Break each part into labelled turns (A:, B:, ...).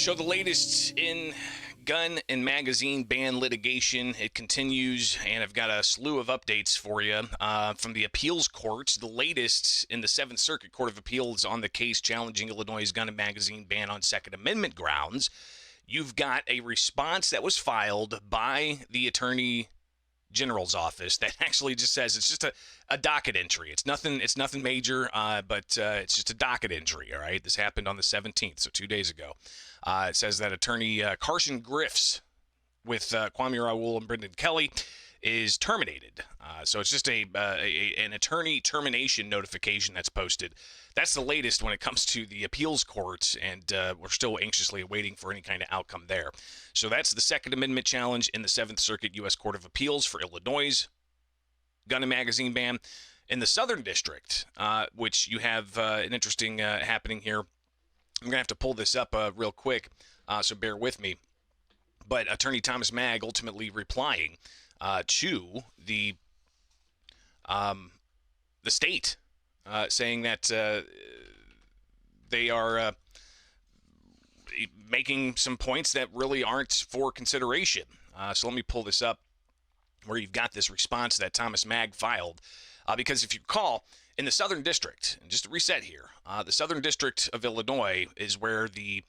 A: So the latest in gun and magazine ban litigation, it continues, and I've got a slew of updates for you from the appeals courts. The latest in the Seventh Circuit Court of Appeals on the case challenging Illinois' gun and magazine ban on Second Amendment grounds. You've got a response that was filed by the Attorney General's office that actually just says it's just a docket entry. It's nothing major, but it's just a docket entry. All right, this happened on the 17th, so 2 days ago. It says that Attorney Carson Griffiths with Kwame Raoul and Brendan Kelly is terminated. So it's just an attorney termination notification that's posted. That's the latest when it comes to the appeals courts, and we're still anxiously awaiting for any kind of outcome there. So that's the Second Amendment challenge in the Seventh Circuit U.S. Court of Appeals for Illinois' gun and magazine ban. In the Southern District, which you have an interesting happening here. I'm going to have to pull this up real quick, so bear with me. But Attorney Thomas Magg ultimately replying to the state, saying that they are making some points that really aren't for consideration. So let me pull this up where you've got this response that Thomas Magg filed. Because if you recall, in the Southern District, and just to reset here, the Southern District of Illinois is where the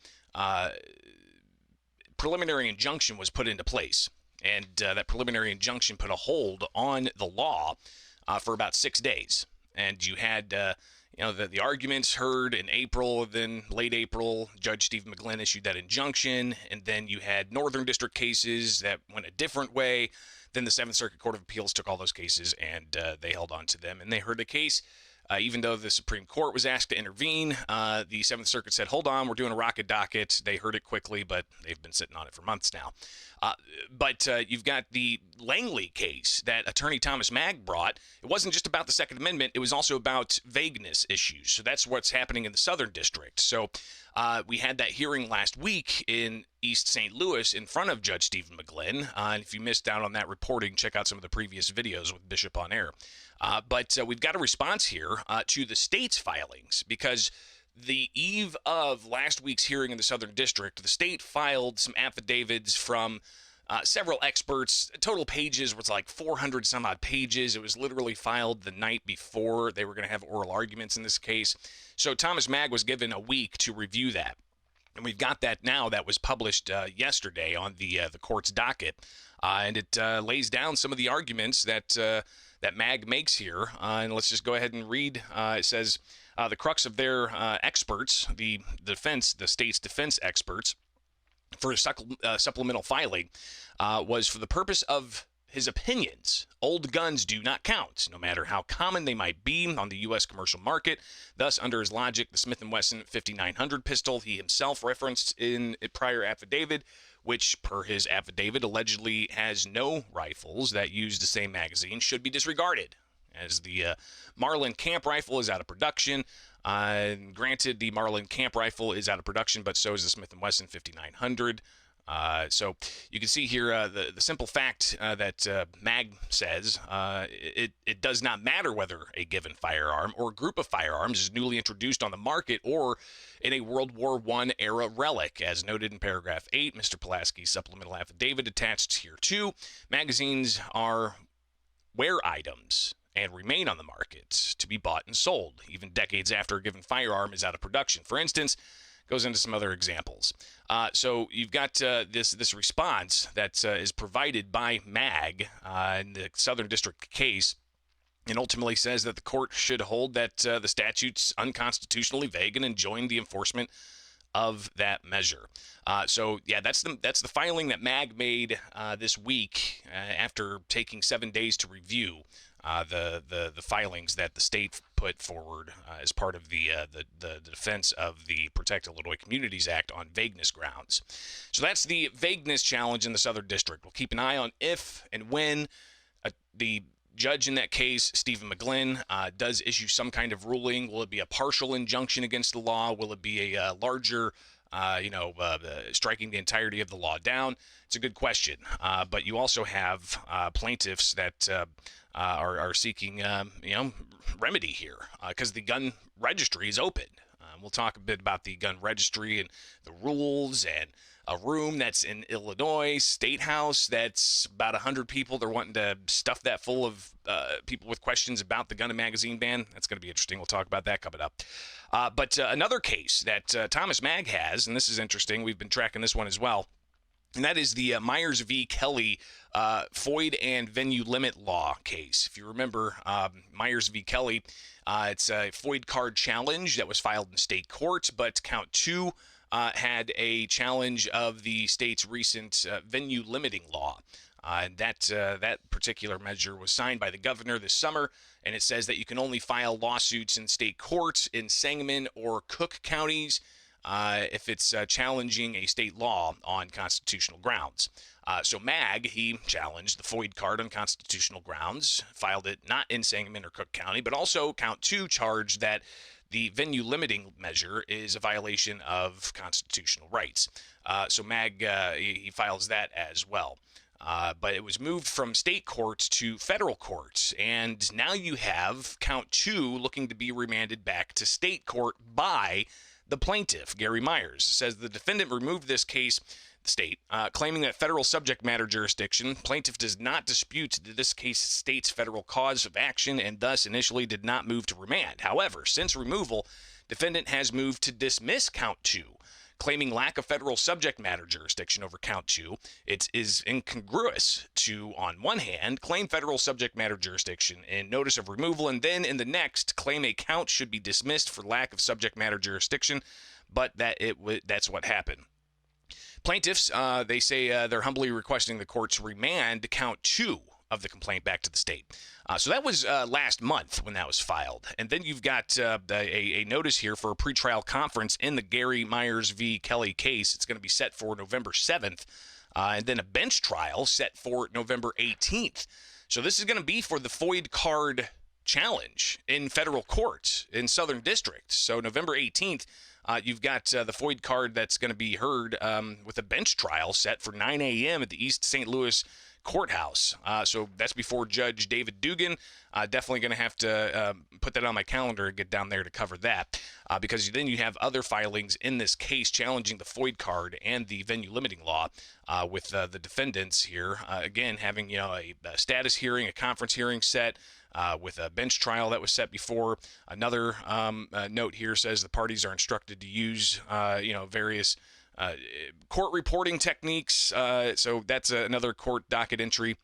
A: preliminary injunction was put into place. And that preliminary injunction put a hold on the law for about 6 days. And you had, the arguments heard in April, then late April, Judge Stephen McGlynn issued that injunction. And then you had Northern District cases that went a different way. Then the Seventh Circuit Court of Appeals took all those cases and they held on to them. And they heard the case. Even though the Supreme Court was asked to intervene, the Seventh Circuit said, hold on, we're doing a rocket docket. They heard it quickly, but they've been sitting on it for months now. But you've got the Langley case that Attorney Thomas Magg brought. It wasn't just about the Second Amendment. It was also about vagueness issues. So that's what's happening in the Southern District. So we had that hearing last week in East St. Louis in front of Judge Stephen McGlynn. And if you missed out on that reporting, check out some of the previous videos with Bishop on Air. But we've got a response here to the state's filings, because the eve of last week's hearing in the Southern District, the state filed some affidavits from several experts. Total pages was like 400 some odd pages. It was literally filed the night before they were going to have oral arguments in this case. So Thomas Magg was given a week to review that. And we've got that now. That was published yesterday on the court's docket. And it lays down some of the arguments that Magg makes here. And let's just go ahead and read. It says, the crux of their experts, the state's defense experts, for supplemental filing was for the purpose of his opinions. Old guns do not count, no matter how common they might be on the U.S. commercial market. Thus, under his logic, the Smith & Wesson 5900 pistol he himself referenced in a prior affidavit, which, per his affidavit, allegedly has no rifles that use the same magazine, should be disregarded, as the Marlin Camp rifle is out of production. Granted, the Marlin Camp rifle is out of production, but so is the Smith & Wesson 5900. So you can see here the simple fact that Magg says it does not matter whether a given firearm or group of firearms is newly introduced on the market or in a World War I era relic. As noted in paragraph 8, Mr. Pulaski's supplemental affidavit attached here too. Magazines are wear items and remain on the market to be bought and sold, even decades after a given firearm is out of production. For instance, goes into some other examples. So you've got this response that is provided by Magg in the Southern District case, and ultimately says that the court should hold that the statute's unconstitutionally vague and enjoin the enforcement of that measure. So yeah, that's the filing that Magg made this week after taking 7 days to review the filings that the state put forward as part of the defense of the Protect Illinois Communities Act on vagueness grounds. So that's the vagueness challenge in the Southern District. We'll keep an eye on if and when the judge in that case, Stephen McGlynn, does issue some kind of ruling. Will it be a partial injunction against the law? Will it be a larger striking the entirety of the law down? It's a good question. But you also have plaintiffs that are seeking, remedy here because the gun registry is open. We'll talk a bit about the gun registry and the rules, and a room that's in Illinois State House that's about 100 people. They're wanting to stuff that full of people with questions about the gun and magazine ban. That's going to be interesting. We'll talk about that coming up. But another case that Thomas Mag has, and this is interesting. We've been tracking this one as well. And that is the Myers v. Kelly FOID and venue limit law case. If you remember, Myers v. Kelly, it's a FOID card challenge that was filed in state court, but count 2 had a challenge of the state's recent venue limiting law. That particular measure was signed by the governor this summer, and it says that you can only file lawsuits in state courts in Sangamon or Cook counties if it's challenging a state law on constitutional grounds. So Mag, he challenged the FOID card on constitutional grounds, filed it not in Sangamon or Cook County, but also count 2 charged that the venue limiting measure is a violation of constitutional rights. So Mag, he files that as well. But it was moved from state courts to federal courts, and now you have count 2 looking to be remanded back to state court by the plaintiff, Gary Myers. Says the defendant removed this case, the state, claiming that federal subject matter jurisdiction. Plaintiff does not dispute that this case states federal cause of action and thus initially did not move to remand. However, since removal, defendant has moved to dismiss count 2, claiming lack of federal subject matter jurisdiction over count 2. It is incongruous to, on one hand, claim federal subject matter jurisdiction in notice of removal, and then in the next, claim a count should be dismissed for lack of subject matter jurisdiction, but that's what happened. Plaintiffs, they say they're humbly requesting the courts remand count 2 of the complaint back to the state. So that was last month when that was filed. And then you've got a notice here for a pretrial conference in the Gary Myers v. Kelly case. It's going to be set for November 7th. And then a bench trial set for November 18th. So this is going to be for the FOID card challenge in federal court in Southern District. So November 18th, you've got the FOID card that's going to be heard with a bench trial set for 9 a.m. at the East St. Louis Courthouse. So that's before Judge David Dugan. Definitely going to have to put that on my calendar and get down there to cover that, because then you have other filings in this case challenging the FOID card and the venue limiting law with the defendants here. Again, having a status hearing, a conference hearing set. With a bench trial that was set before. Another note here says the parties are instructed to use, various court reporting techniques. So that's another court docket entry.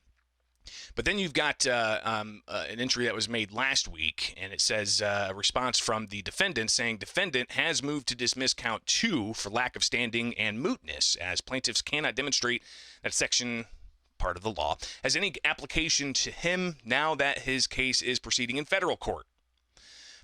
A: But then you've got an entry that was made last week, and it says a response from the defendant saying defendant has moved to dismiss count 2 for lack of standing and mootness, as plaintiffs cannot demonstrate that section part of the law has any application to him now that his case is proceeding in federal court.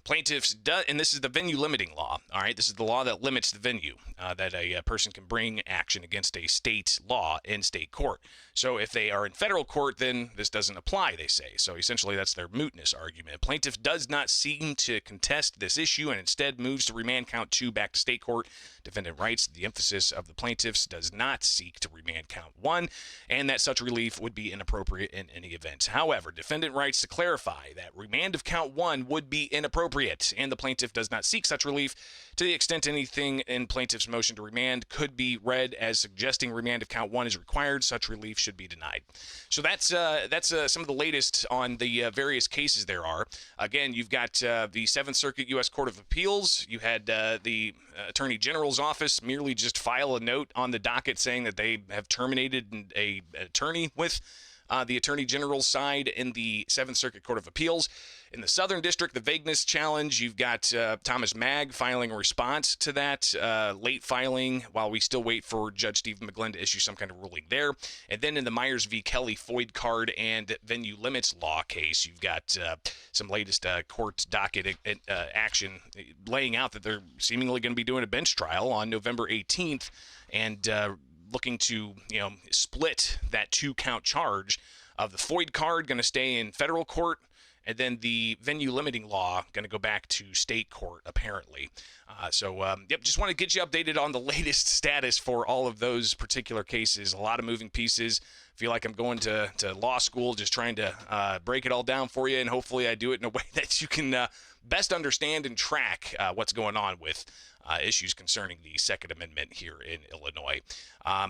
A: Plaintiffs, and this is the venue limiting law, all right? This is the law that limits the venue, that a person can bring action against a state law in state court. So if they are in federal court, then this doesn't apply, they say. So essentially, that's their mootness argument. Plaintiff does not seem to contest this issue and instead moves to remand count 2 back to state court. Defendant writes the emphasis of the plaintiffs does not seek to remand count 1, and that such relief would be inappropriate in any event. However, defendant writes to clarify that remand of count 1 would be inappropriate, and the plaintiff does not seek such relief to the extent anything in plaintiff's motion to remand could be read as suggesting remand of count 1 is required. Such relief should be denied. So that's some of the latest on the various cases there are. Again, you've got the 7th Circuit U.S. Court of Appeals. You had the Attorney General's office merely just file a note on the docket saying that they have terminated an attorney with the Attorney General's side in the 7th Circuit Court of Appeals. In the Southern District, the vagueness challenge, you've got Thomas Mag filing a response to that, late filing while we still wait for Judge Stephen McGlynn to issue some kind of ruling there. And then in the Myers v. Kelly FOID card and venue limits law case, you've got some latest court docket action laying out that they're seemingly going to be doing a bench trial on November 18th and looking to split that 2-count charge of the FOID card going to stay in federal court, and then the venue limiting law going to go back to state court, apparently. Yep, just want to get you updated on the latest status for all of those particular cases. A lot of moving pieces. Feel like I'm going to law school, just trying to break it all down for you, and hopefully I do it in a way that you can best understand and track what's going on with issues concerning the Second Amendment here in Illinois.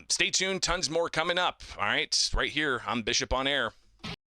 A: Stay tuned. Tons more coming up. All right. Right here on Bishop on Air.